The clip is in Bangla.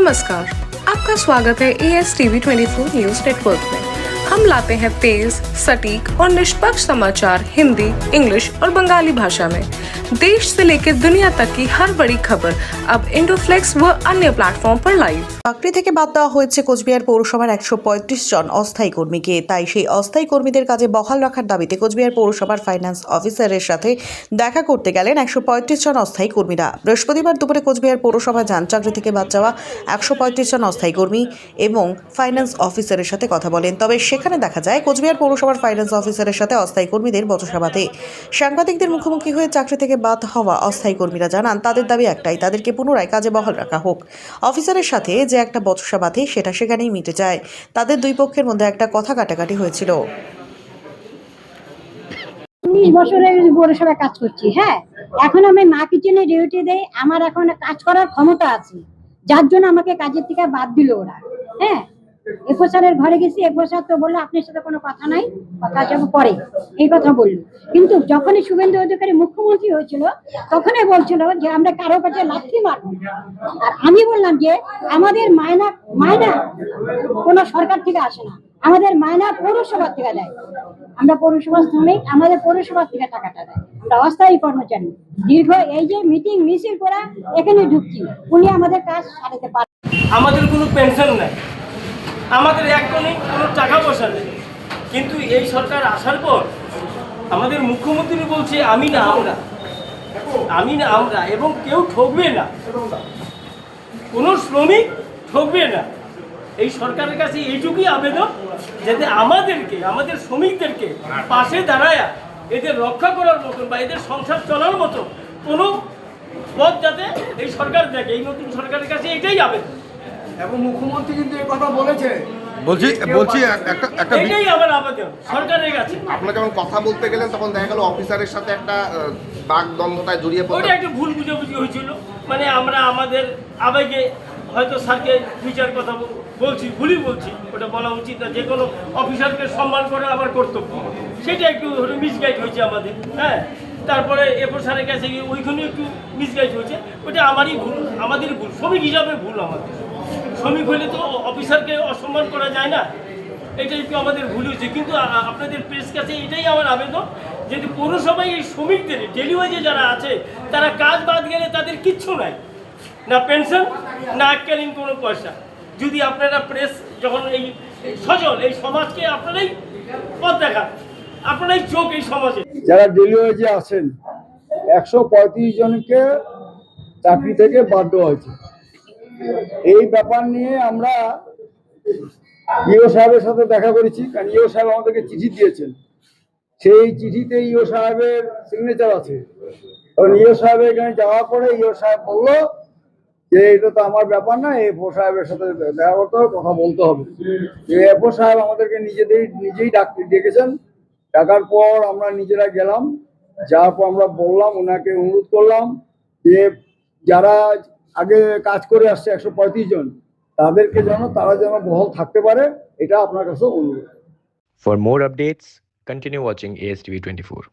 नमस्कार, आपका स्वागत है ASTV24 न्यूज नेटवर्क में। हम लाते हैं तेज, सटीक और निष्पक्ष समाचार हिंदी, इंग्लिश और बंगाली भाषा में। देश से लेकर दुनिया तक की हर बड़ी खबर अब इंडोफ्लेक्स व अन्य प्लेटफॉर्म पर लाइव। চাকরি থেকে বাদ দেওয়া হয়েছে কোচবিহার পৌরসভার 135 জন অস্থায়ী কর্মীকে। তাই সেই অস্থায়ী কর্মীদের কাজে বহাল রাখার দাবিতে কোচবিহার পৌরসভার ফাইন্যান্স অফিসারের সাথে দেখা করতে গেলেন 135 জন অস্থায়ী কর্মীরা। বৃহস্পতিবার দুপুরে কোচবিহার পৌরসভা যান চাকরি থেকে বাদ যাওয়া 135 জন অস্থায়ী কর্মী এবং ফাইন্যান্স অফিসারের সাথে কথা বলেন। তবে সেখানে দেখা যায় কোচবিহার পৌরসভার ফাইন্যান্স অফিসারের সাথে অস্থায়ী কর্মীদের বচসাবাদে। সাংবাদিকদের মুখোমুখি হয়ে চাকরি থেকে বাদ হওয়া অস্থায়ী কর্মীরা জানান তাদের দাবি একটাই, তাদেরকে পুনরায় কাজে বহাল রাখা হোক। অফিসারের সাথে যে একটা বচসা বাধে সেটা সেখানেই মিটে যায়। তাদের দুই পক্ষের মধ্যে একটা কথা কাটাকাটি হয়েছিল। 19 বছরের পৌরসভায় কাজ করছি। হ্যাঁ, এখন আমি মা কিচেনে ডিউটি দেই, আমার এখন কাজ করার ক্ষমতা আছে, যার জন্য আমাকে কাজের থেকে বাদ দিল ওরা। হ্যাঁ, এফও স্যারের ঘরে গেছি, এফও স্যার তো বললো আপনার সাথে কোনো কথা নাই, কথা যাবো পরে, এই কথা বললো। কিন্তু যখনই শুভেন্দু অধিকারী মুখ্যমন্ত্রী হয়েছিল তখনই বলছিল যে আমরা কারো কাছে লাথি মারবো। আর আমি বললাম যে আমাদের মায়না কোনো সরকার থেকে আসে না, আমাদের মায়না পৌরসভা থেকে দেয়। আমরা পৌরসভা শ্রমিক, আমাদের পৌরসভা থেকে টাকাটা দেয়। আমরা অস্থায়ী কর্মচারী, দীর্ঘ এই যে মিটিং মিছিল করা এখানে ঢুকছি, উনি আমাদের কাজ সারাতে পারেন। আমাদের কোনো পেনশন নাই, আমাদের কোনো টাকা পয়সা নেই। কিন্তু এই সরকার আসার পর আমাদের মুখ্যমন্ত্রী বলছে আমি না আমরা, এবং কেউ ঠকবে না, কোনো শ্রমিক ঠকবে না। এই সরকারের কাছে এইটুকুই আবেদন, যাতে আমাদের শ্রমিকদেরকে পাশে দাঁড়ায় এদের রক্ষা করার মতন বা এদের সংসার চলার মতো কোনো পথ যাতে এই সরকার দেখে। এই নতুন সরকারের কাছে এটাই আবেদন। এবং মুখ্যমন্ত্রী কিন্তু এই কথা বলেছে। বলছি একটা এটাই আমার আবেদন সরকারের কাছে। আপনারা যখন কথা বলতে গেলেন তখন দেখা গেল অফিসারের সাথে একটা বাগদ্বন্দ্বতায় জড়িয়ে পড়ল। ওটা একটা ভুল বুঝাবুঝি হয়েছিল, মানে আমরা আমাদের আবেগে হয়তো স্যারকে বিচার কথা ভুলই বলছি, ওটা বলা উচিত না। যে কোনো অফিসারকে সম্মান করা আমার কর্তব্য, সেটা একটু মিসগাইড হয়েছে আমাদের। হ্যাঁ, তারপরে এরপর স্যারের কাছে গিয়ে ওইখানে একটু মিসগাইড হয়েছে, ওটা আমাদেরই ভুল, শ্রমিক হিসাবে ভুল আমাদের। শ্রমিক হলে তো অফিসারকে অসম্মান করা যায় না, এটা একটু আমাদের ভুল হয়েছে। কিন্তু আপনাদের প্রেস কাছে এটাই আমার আবেদন, যদি পৌরসভায় এই শ্রমিকদের ডেলি ওয়েজে যারা আছে তারা কাজ বাদ গেলে তাদের কিচ্ছু নাই, না পেনশন না এককালীন কোনো পয়সা। যদি আপনারা প্রেস যখন এই সজল এই সমাজকে আপনারাই পথ দেখান, আপনারাই চোখ এই সমাজে। যারা ডেলি ওয়েজে আছেন 135 জনকে চাকরি থেকে বাদ দেওয়া হয়েছে। এই ব্যাপার নিয়ে আমরা ইও সাহেবের সাথে দেখা করেছি, কারণ ইও সাহেব আমাদেরকে চিঠি দিয়েছেন। সেই চিঠিতে ইও সাহেবের সিগনেচার আছে। কারণ ইও সাহেব এখানে যাওয়ার পরে ইও সাহেব বললো যে এটা তো আমার ব্যাপার না, এফও সাহেবের সাথে দেখা করতে হবে, কথা বলতে হবে। এফও সাহেব আমাদেরকে নিজেই ডেকেছেন। ডাকার পর আমরা নিজেরা গেলাম, যাওয়ার পর আমরা বললাম, ওনাকে অনুরোধ করলাম যে যারা আগে কাজ করে আসছে 135 জন, তাদেরকে তারা যেন বহাল থাকতে পারে, এটা আপনার কাছে অনুরোধ। For more updates, continue watching ASTV24.